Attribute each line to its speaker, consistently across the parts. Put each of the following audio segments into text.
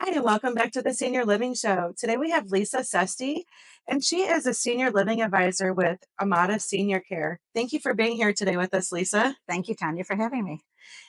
Speaker 1: Hi, and welcome back to the Senior Living Show. Today we have Lisa Sesti, and she is a senior living advisor with Amada Senior Care. Thank you for being here today with us, Lisa.
Speaker 2: Thank you, Tanya, for having me.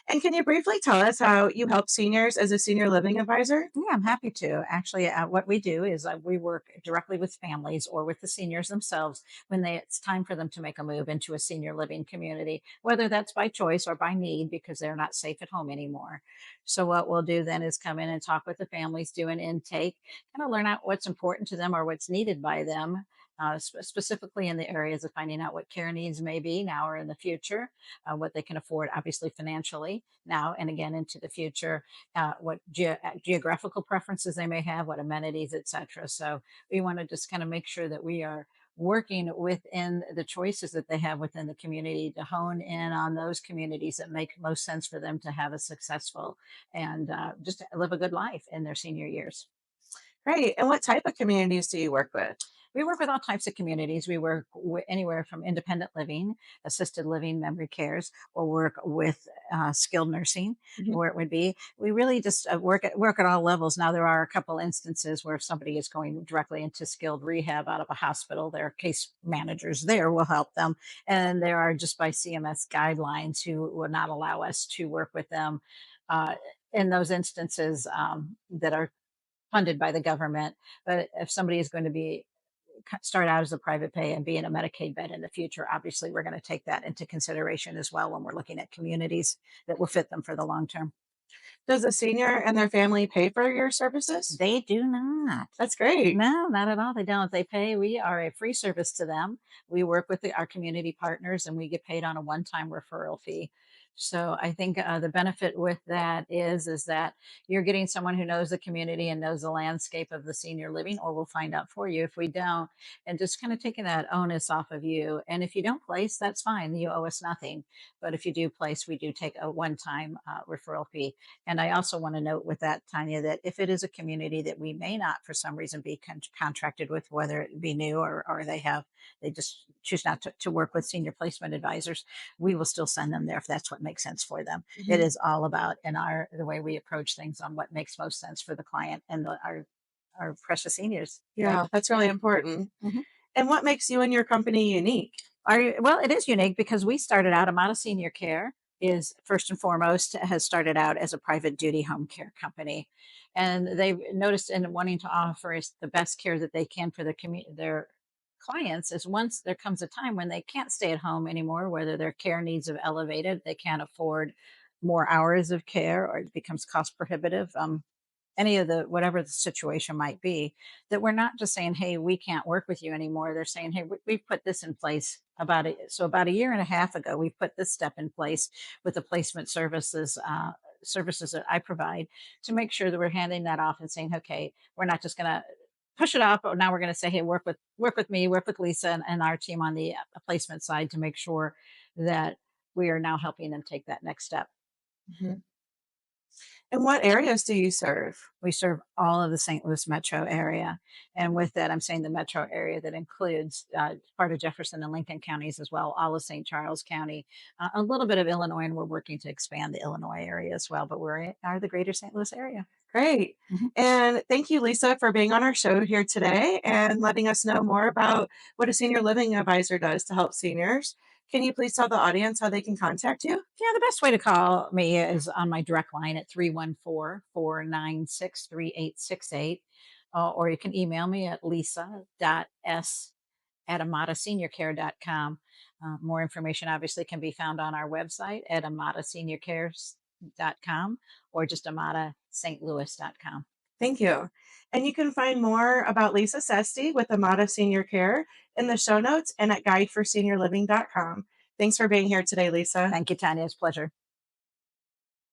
Speaker 1: And can you briefly tell us how you help seniors as a senior living advisor?
Speaker 2: Yeah, I'm happy to. Actually, what we do is we work directly with families or with the seniors themselves when it's time for them to make a move into a senior living community, whether that's by choice or by need because they're not safe at home anymore. So, what we'll do then is come in and talk with the families, do an intake, kind of learn out what's important to them or what's needed by them. Specifically in the areas of finding out what care needs may be now or in the future, what they can afford, obviously financially now and again into the future, what geographical preferences they may have, what amenities, etc. So we want to just kind of make sure that we are working within the choices that they have within the community to hone in on those communities that make most sense for them to have a successful and just live a good life in their senior years.
Speaker 1: Great. And what type of communities do you work with?
Speaker 2: We work with all types of communities. We work anywhere from independent living, assisted living, memory cares, or work with skilled nursing,
Speaker 1: Mhm.
Speaker 2: where it would be. We really just work at all levels. Now there are a couple instances where somebody is going directly into skilled rehab out of a hospital. Their case managers there will help them, and there are just by CMS guidelines who will not allow us to work with them. Uh, in those instances that are funded by the government. But if somebody is going to start out as a private pay and be in a Medicaid bed in the future, obviously we're going to take that into consideration as well when we're looking at communities that will fit them for the long term.
Speaker 1: Does the senior and their family pay for your services?
Speaker 2: They do not.
Speaker 1: That's great.
Speaker 2: No, not at all. They don't. They pay. We are a free service to them. We work with our community partners and we get paid on a one-time referral fee. So I think the benefit with that is that you're getting someone who knows the community and knows the landscape of the senior living, or we'll find out for you if we don't, and just kind of taking that onus off of you. And if you don't place, that's fine. You owe us nothing. But if you do place, we do take a one-time referral fee. And I also want to note with that, Tanya, that if it is a community that we may not, for some reason, be contracted with, whether it be new or they just choose not to work with senior placement advisors, we will still send them there if that's what makes sense for them. It
Speaker 1: Mhm.
Speaker 2: is all about in the way we approach things on what makes most sense for the client and our precious seniors, right?
Speaker 1: Yeah, that's really
Speaker 2: Yeah.
Speaker 1: important.
Speaker 2: Mhm.
Speaker 1: And what makes you and your company unique?
Speaker 2: Well, it is unique because we started out, Amada Senior Care is first and foremost has started out as a private duty home care company. And they've noticed in wanting to offer us the best care that they can for their clients is once there comes a time when they can't stay at home anymore, whether their care needs have elevated, they can't afford more hours of care or it becomes cost prohibitive. Any of the whatever the situation might be, that we're not just saying, hey, we can't work with you anymore. They're saying, hey, we've put this in place about a year and a half ago. We've put this step in place with the placement services that I provide to make sure that we're handing that off and saying, okay, we're not just going to push it off, but now we're going to say, hey, work with me, work with Lisa and our team on the placement side to make sure that we are now helping them take that next step.
Speaker 1: Mhm. And what areas do you serve?
Speaker 2: We serve all of the St. Louis metro area. And with that, I'm saying the metro area that includes part of Jefferson and Lincoln counties as well, all of St. Charles County, a little bit of Illinois, and we're working to expand the Illinois area as well. But are the greater St. Louis area.
Speaker 1: Great.
Speaker 2: Mhm.
Speaker 1: And thank you, Lisa, for being on our show here today and letting us know more about what a senior living advisor does to help seniors. Can you please tell the audience how they can contact you?
Speaker 2: Yeah, the best way to call me is on my direct line at 314-496-3868. Or you can email me at lisa.s@amataseniorcare.com. More information obviously can be found on our website at amataseniorcares.com or just amatastlouis.com.
Speaker 1: Thank you. And you can find more about Lisa Sesti with Amada Senior Care in the show notes and at guideforseniorliving.com. Thanks for being here today, Lisa.
Speaker 2: Thank you, Tanya. It's a pleasure.